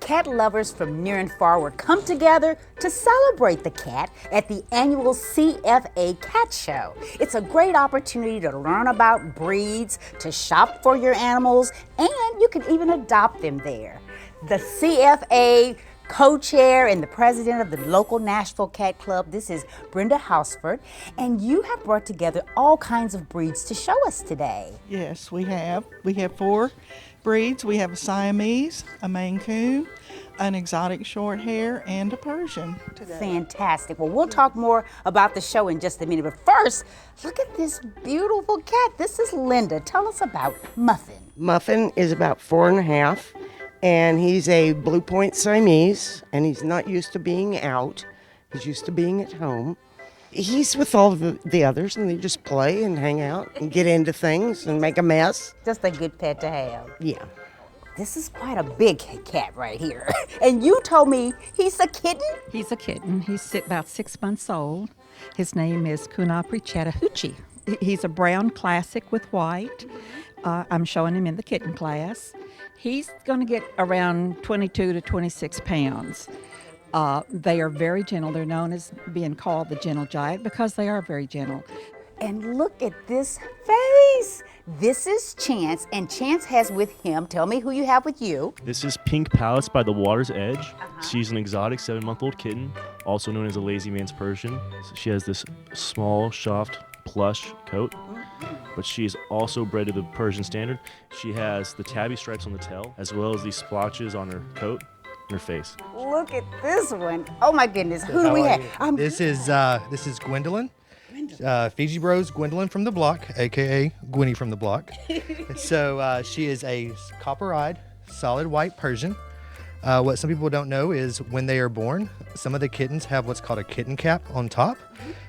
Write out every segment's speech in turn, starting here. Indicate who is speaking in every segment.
Speaker 1: cat lovers from near and far would come together to celebrate the cat at the annual CFA Cat Show. It's a great opportunity to learn about breeds, to shop for your animals, and you can even adopt them there. The CFA co-chair and the president of the local Nashville Cat Club, this is Brenda Houseford, and you have brought together all kinds of breeds to show us today.
Speaker 2: Yes, we have. We have 4 breeds. We have a Siamese, a Maine Coon, an exotic short hair, and a Persian today.
Speaker 1: Fantastic. Well, we'll talk more about the show in just a minute, but first, look at this beautiful cat. This is Linda. Tell us about Muffin.
Speaker 3: Muffin is about 4.5, and he's a Blue Point Siamese, and he's not used to being out. He's used to being at home. He's with all the others, and they just play and hang out and get into things and make a mess.
Speaker 1: Just a good pet to have.
Speaker 3: Yeah.
Speaker 1: This is quite a big cat right here. And you told me he's a kitten?
Speaker 4: He's a kitten. He's about 6 months old. His name is Kunapri Chattahoochee. He's a brown classic with white. I'm showing him in the kitten class. He's going to get around 22 to 26 pounds. They are very gentle. They're known as being called the gentle giant because they are very gentle.
Speaker 1: And look at this face. This is Chance, and Chance has with him, tell me who you have with you.
Speaker 5: This is Pink Palace by the Water's Edge. She's an exotic 7-month-old kitten, also known as a lazy man's Persian. So she has this small, soft, plush coat, but she is also bred to the Persian standard. She has the tabby stripes on the tail, as well as these splotches on her coat and her face.
Speaker 1: Look at this one. Oh my goodness, who do we have?
Speaker 6: This is Gwendolyn. Fiji Bros Gwendolyn from the block, aka Gwynny from the block. So she is a copper-eyed, solid white Persian. What some people don't know is when they are born, some of the kittens have what's called a kitten cap on top.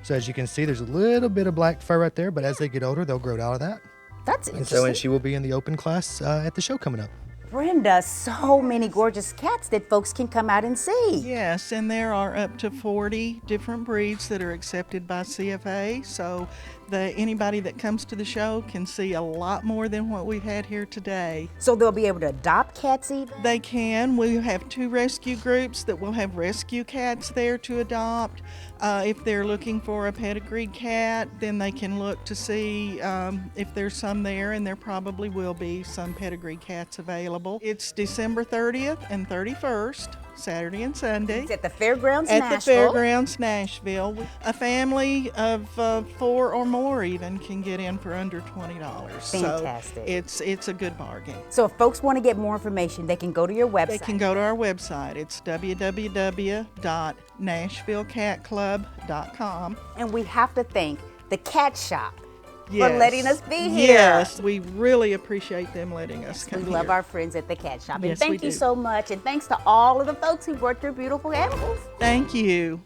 Speaker 6: So as you can see, there's a little bit of black fur right there, but as they get older, they'll grow out of that.
Speaker 1: That's interesting.
Speaker 6: And she will be in the open class at the show coming up.
Speaker 1: Brenda, so many gorgeous cats that folks can come out and see.
Speaker 2: Yes, and there are up to 40 different breeds that are accepted by CFA, so anybody that comes to the show can see a lot more than what we've had here today.
Speaker 1: So they'll be able to adopt cats even?
Speaker 2: They can. We have 2 rescue groups that will have rescue cats there to adopt. If they're looking for a pedigreed cat, then they can look to see if there's some there, and there probably will be some pedigreed cats available. It's December 30th and 31st, Saturday and Sunday.
Speaker 1: It's at the Fairgrounds,
Speaker 2: At
Speaker 1: Nashville.
Speaker 2: the Fairgrounds, Nashville. A family of 4 or more even can get in for under $20.
Speaker 1: Fantastic.
Speaker 2: So it's a good bargain.
Speaker 1: So if folks want to get more information, they can go to your website.
Speaker 2: They can go to our website. It's www.nashvillecatclub.com.
Speaker 1: And we have to thank the Cat Shop
Speaker 2: Yes.
Speaker 1: for letting us be here.
Speaker 2: Yes, we really appreciate them letting us come
Speaker 1: We
Speaker 2: here.
Speaker 1: love our friends at the Cat Shop. And
Speaker 2: Yes,
Speaker 1: thank
Speaker 2: we
Speaker 1: you
Speaker 2: do.
Speaker 1: so much. And thanks to all of the folks who brought their beautiful animals.
Speaker 2: Thank you.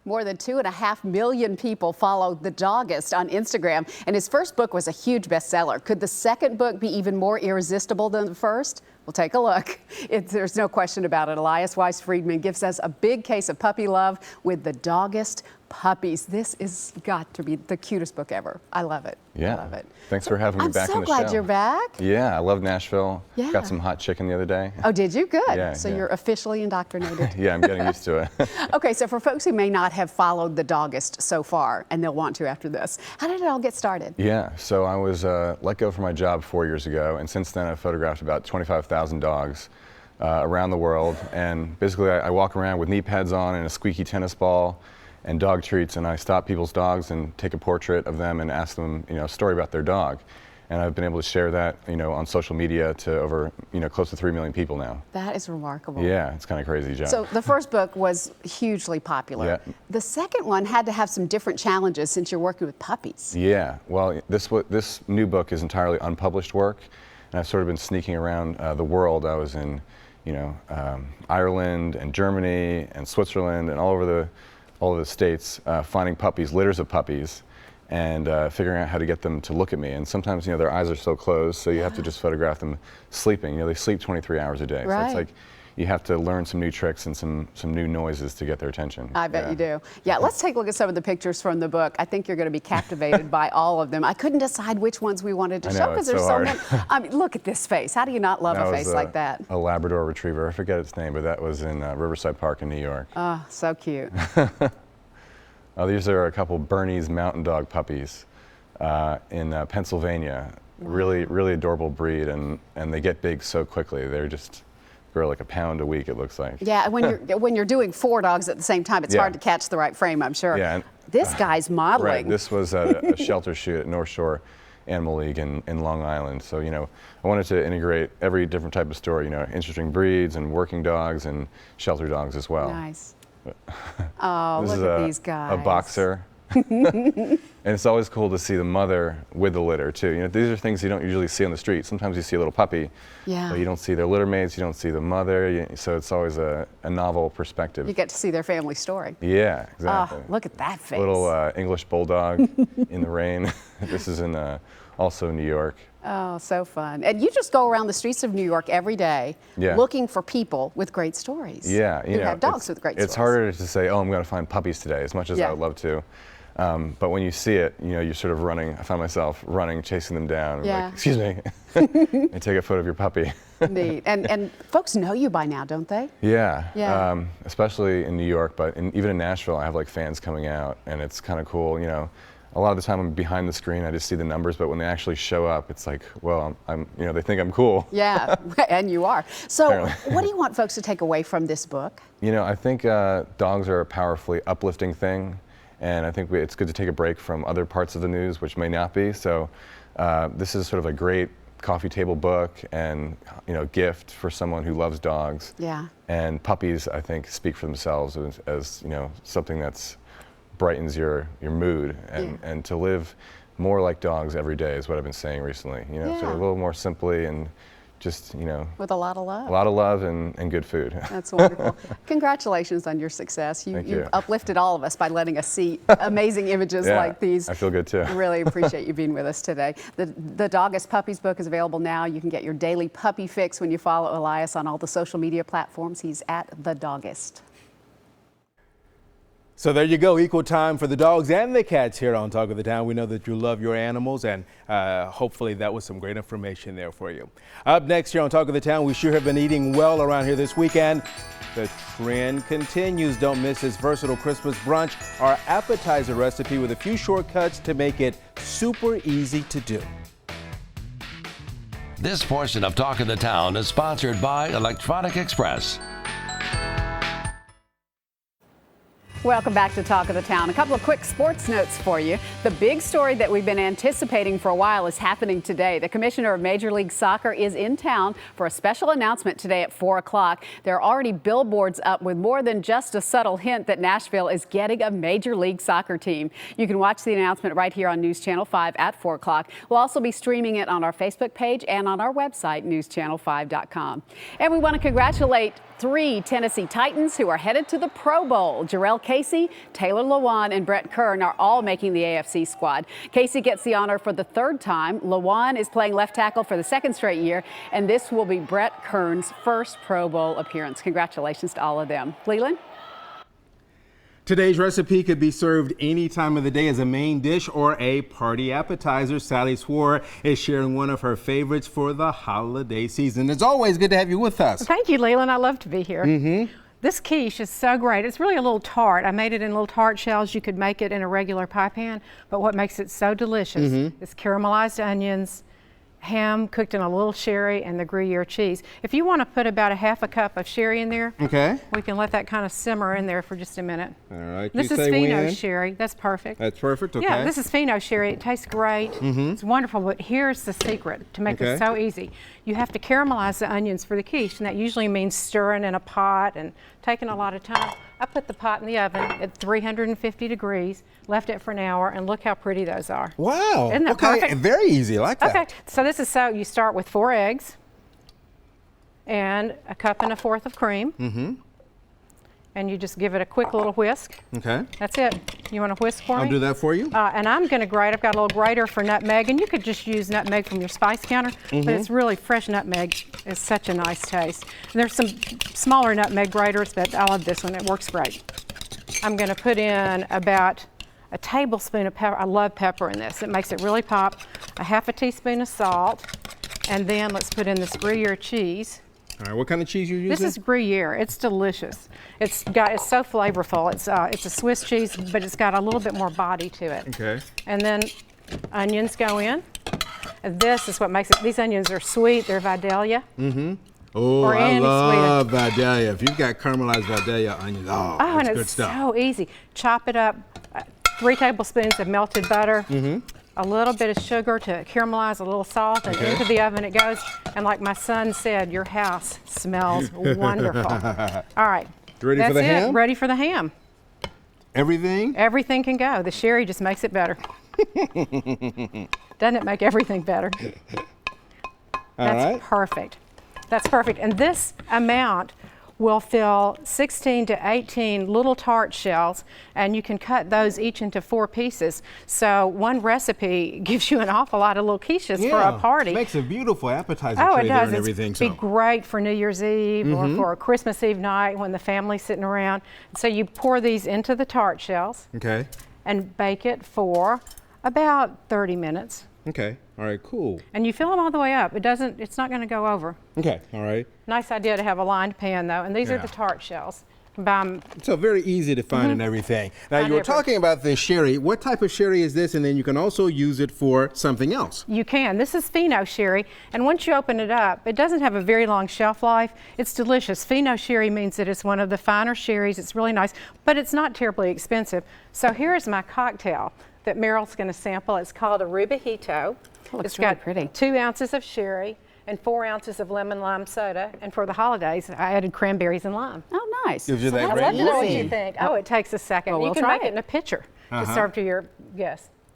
Speaker 7: More than 2.5 million people followed the doggist on Instagram, and his first book was a huge bestseller. Could the second book be even more irresistible than the first? We'll take a look. There's no question about it. Elias Weiss Friedman gives us a big case of puppy love with the doggist puppies. This is got to be the cutest book ever. I love it.
Speaker 8: Yeah.
Speaker 7: I love it.
Speaker 8: Thanks for having me back in the show.
Speaker 7: I'm so glad you're back.
Speaker 8: Yeah, I love Nashville.
Speaker 7: Yeah.
Speaker 8: Got some hot chicken the other day.
Speaker 7: Oh, did you? Good.
Speaker 8: Yeah,
Speaker 7: So
Speaker 8: yeah.
Speaker 7: you're officially indoctrinated.
Speaker 8: Yeah, I'm getting used to it.
Speaker 7: Okay, so for folks who may not have followed the doggist so far, and they'll want to after this, how did it all get started?
Speaker 8: Yeah, so I was let go from my job 4 years ago, and since then I've photographed about 25,000 dogs around the world. And basically I walk around with knee pads on and a squeaky tennis ball and dog treats, and I stop people's dogs and take a portrait of them and ask them, a story about their dog. And I've been able to share that, on social media to over, close to 3 million people now.
Speaker 7: That is remarkable.
Speaker 8: Yeah, it's kind of crazy, John.
Speaker 7: So the first book was hugely popular.
Speaker 8: Yeah.
Speaker 7: The second one had to have some different challenges since you're working with puppies.
Speaker 8: Yeah, well, this new book is entirely unpublished work, and I've sort of been sneaking around the world. I was in, Ireland and Germany and Switzerland and all over the states, finding puppies, litters of puppies, and figuring out how to get them to look at me. And sometimes, their eyes are so closed, so you have to just photograph them sleeping. They sleep 23 hours a day.
Speaker 7: Right.
Speaker 8: So it's like, you have to learn some new tricks and some new noises to get their attention.
Speaker 7: I bet you do. Yeah, let's take a look at some of the pictures from the book. I think you're going to be captivated by all of them. I couldn't decide which ones we wanted to
Speaker 8: I know,
Speaker 7: show because
Speaker 8: it's
Speaker 7: there's
Speaker 8: so
Speaker 7: so
Speaker 8: hard.
Speaker 7: many. I mean, look at this face. How do you not love
Speaker 8: That
Speaker 7: a
Speaker 8: was
Speaker 7: face like that?
Speaker 8: A Labrador Retriever. I forget its name, but that was in Riverside Park in New York.
Speaker 7: Oh, so cute.
Speaker 8: These are a couple Bernese Mountain Dog puppies in Pennsylvania. Really, really adorable breed, and they get big so quickly. They're just grow like a pound a week, it looks like.
Speaker 7: Yeah, when you're doing 4 dogs at the same time, it's hard to catch the right frame, I'm sure.
Speaker 8: Yeah, and,
Speaker 7: this guy's modeling.
Speaker 8: Right, this was a shelter shoot at North Shore Animal League in Long Island. So, you know, I wanted to integrate every different type of story, you know, interesting breeds and working dogs and shelter dogs as well.
Speaker 7: Nice. Oh, look at these guys.
Speaker 8: A boxer. And it's always cool to see the mother with the litter too. You know, these are things you don't usually see on the street. Sometimes you see a little puppy, but you don't see their litter mates, you don't see the mother, so it's always a novel perspective.
Speaker 7: You get to see their family story.
Speaker 8: Yeah, exactly.
Speaker 7: Oh, look at that face.
Speaker 8: Little English bulldog in the rain. This is in also New York.
Speaker 7: Oh, so fun. And you just go around the streets of New York every day looking for people with great stories.
Speaker 8: Yeah,
Speaker 7: you have dogs with great stories.
Speaker 8: It's harder to say, oh, I'm going to find puppies today, as much as I would love to. But when you see it, you know, you're sort of running. I find myself running, chasing them down.
Speaker 7: Yeah.
Speaker 8: Like, excuse me. And take a photo of your puppy.
Speaker 7: Neat. And folks know you by now, don't they?
Speaker 8: Yeah.
Speaker 7: Yeah.
Speaker 8: Especially in New York, but even in Nashville, I have like fans coming out, and it's kind of cool. You know, a lot of the time I'm behind the screen. I just see the numbers, but when they actually show up, it's like, well, I'm you know, they think I'm cool.
Speaker 7: Yeah, and you are. So,
Speaker 8: Apparently.
Speaker 7: what do you want folks to take away from this book?
Speaker 8: You know, I think dogs are a powerfully uplifting thing. And I think it's good to take a break from other parts of the news, which may not be. So this is sort of a great coffee table book and, you know, gift for someone who loves dogs.
Speaker 7: Yeah.
Speaker 8: And puppies, I think, speak for themselves as you know, something that's brightens your mood. And to live more like dogs every day is what I've been saying recently. You know, sort of a little more simply and just, you know.
Speaker 7: With a lot of love.
Speaker 8: A lot of love and good food.
Speaker 7: That's wonderful. Congratulations on your success. You've uplifted all of us by letting us see amazing images like these.
Speaker 8: I feel good too.
Speaker 7: Really appreciate you being with us today. The Doggist Puppies book is available now. You can get your daily puppy fix when you follow Elias on all the social media platforms. He's at The Doggist.
Speaker 9: So there you go, equal time for the dogs and the cats here on Talk of the Town. We know that you love your animals, and hopefully that was some great information there for you. Up next here on Talk of the Town, we sure have been eating well around here this weekend. The trend continues. Don't miss this versatile Christmas brunch, our appetizer recipe with a few shortcuts to make it super easy to do.
Speaker 10: This portion of Talk of the Town is sponsored by Electronic Express.
Speaker 7: Welcome back to Talk of the Town. A couple of quick sports notes for you. The big story that we've been anticipating for a while is happening today. The commissioner of Major League Soccer is in town for a special announcement today at 4 o'clock. There are already billboards up with more than just a subtle hint that Nashville is getting a Major League Soccer team. You can watch the announcement right here on News Channel 5 at 4 o'clock. We'll also be streaming it on our Facebook page and on our website, newschannel5.com. And we want to congratulate 3 Tennessee Titans who are headed to the Pro Bowl. Jarrell Casey, Taylor Lewan, and Brett Kern are all making the AFC squad. Casey gets the honor for the 3rd time. Lewan is playing left tackle for the 2nd straight year, and this will be Brett Kern's first Pro Bowl appearance. Congratulations to all of them. Leland?
Speaker 9: Today's recipe could be served any time of the day as a main dish or a party appetizer. Sally Swore is sharing one of her favorites for the holiday season. It's always good to have you with us.
Speaker 11: Thank you, Leland. I love to be here. This quiche is so great. It's really a little tart. I made it in little tart shells. You could make it in a regular pie pan, but what makes it so delicious is caramelized onions, ham cooked in a little sherry, and the Gruyere cheese. If you want to put about a half a cup of sherry in there, we can let that kind of simmer in there for just a minute.
Speaker 9: All right.
Speaker 11: This is Fino sherry. That's perfect.
Speaker 9: That's perfect. Okay.
Speaker 11: Yeah, this is Fino sherry. It tastes great. It's wonderful, but here's the secret to make it so easy. You have to caramelize the onions for the quiche, and that usually means stirring in a pot and taking a lot of time. I put the pot in the oven at 350 degrees, left it for an hour, and look how pretty those are.
Speaker 9: Wow.
Speaker 11: Isn't that perfect?
Speaker 9: Very easy. I like that.
Speaker 11: Okay, so this is you start with 4 eggs and a cup and a fourth of cream. And and you just give it a quick little whisk.
Speaker 9: Okay.
Speaker 11: That's it. You want to whisk for me?
Speaker 9: I'll do that for you.
Speaker 11: And I'm going to grate. I've got a little grater for nutmeg, and you could just use nutmeg from your spice counter, but it's really fresh nutmeg. It's such a nice taste. And there's some smaller nutmeg graters, but I love this one. It works great. I'm going to put in about a tablespoon of pepper. I love pepper in this. It makes it really pop. A half a teaspoon of salt, and then let's put in this Gruyere cheese.
Speaker 9: All right, what kind of cheese you're using?
Speaker 11: This is Gruyere. It's delicious. It's so flavorful. It's a Swiss cheese, but it's got a little bit more body to it.
Speaker 9: Okay.
Speaker 11: And then onions go in. And this is what makes it. These onions are sweet. They're Vidalia.
Speaker 9: Oh,
Speaker 11: Or
Speaker 9: I
Speaker 11: any
Speaker 9: love Vidalia. If you've got caramelized Vidalia onions,
Speaker 11: and
Speaker 9: that's
Speaker 11: it's
Speaker 9: good stuff.
Speaker 11: so easy. Chop it up. 3 tablespoons of melted butter. A little bit of sugar to caramelize, a little salt, and into the oven it goes. And like my son said, your house smells wonderful. All right.
Speaker 9: You ready for the ham?
Speaker 11: Ready for the ham.
Speaker 9: Everything?
Speaker 11: Everything can go. The sherry just makes it better. Doesn't it make everything better? That's perfect. That's perfect. And this amount will fill 16 to 18 little tart shells, and you can cut those each into 4 pieces. So one recipe gives you an awful lot of little quiches for a party.
Speaker 9: Makes a beautiful appetizer
Speaker 11: Oh,
Speaker 9: tray
Speaker 11: it
Speaker 9: there
Speaker 11: does.
Speaker 9: and everything.
Speaker 11: It'd be great for New Year's Eve or for a Christmas Eve night when the family's sitting around. So you pour these into the tart shells
Speaker 9: Okay.
Speaker 11: and bake it for about 30 minutes.
Speaker 9: Okay. All right, cool.
Speaker 11: And you fill them all the way up. It's not going to go over.
Speaker 9: Okay. All right.
Speaker 11: Nice idea to have a lined pan though, and these are the tart shells.
Speaker 9: So very easy to find and everything. Now you were talking about the sherry. What type of sherry is this? And then you can also use it for something else.
Speaker 11: You can. This is Fino sherry, and once you open it up, it doesn't have a very long shelf life. It's delicious. Fino sherry means that it's one of the finer sherries. It's really nice, but it's not terribly expensive. So here's my cocktail that Meryl's going to sample. It's called a Rubajito. It's got 2 ounces of sherry and 4 ounces of lemon lime soda. And for the holidays, I added cranberries and lime.
Speaker 7: Oh, nice.
Speaker 9: Gives you that
Speaker 11: I'd
Speaker 9: great
Speaker 11: love to know what
Speaker 9: easy.
Speaker 11: you think. Oh, it takes a second.
Speaker 7: Well,
Speaker 11: you
Speaker 7: we'll
Speaker 11: can
Speaker 7: try
Speaker 11: make it
Speaker 7: it
Speaker 11: in a pitcher to serve to your guests.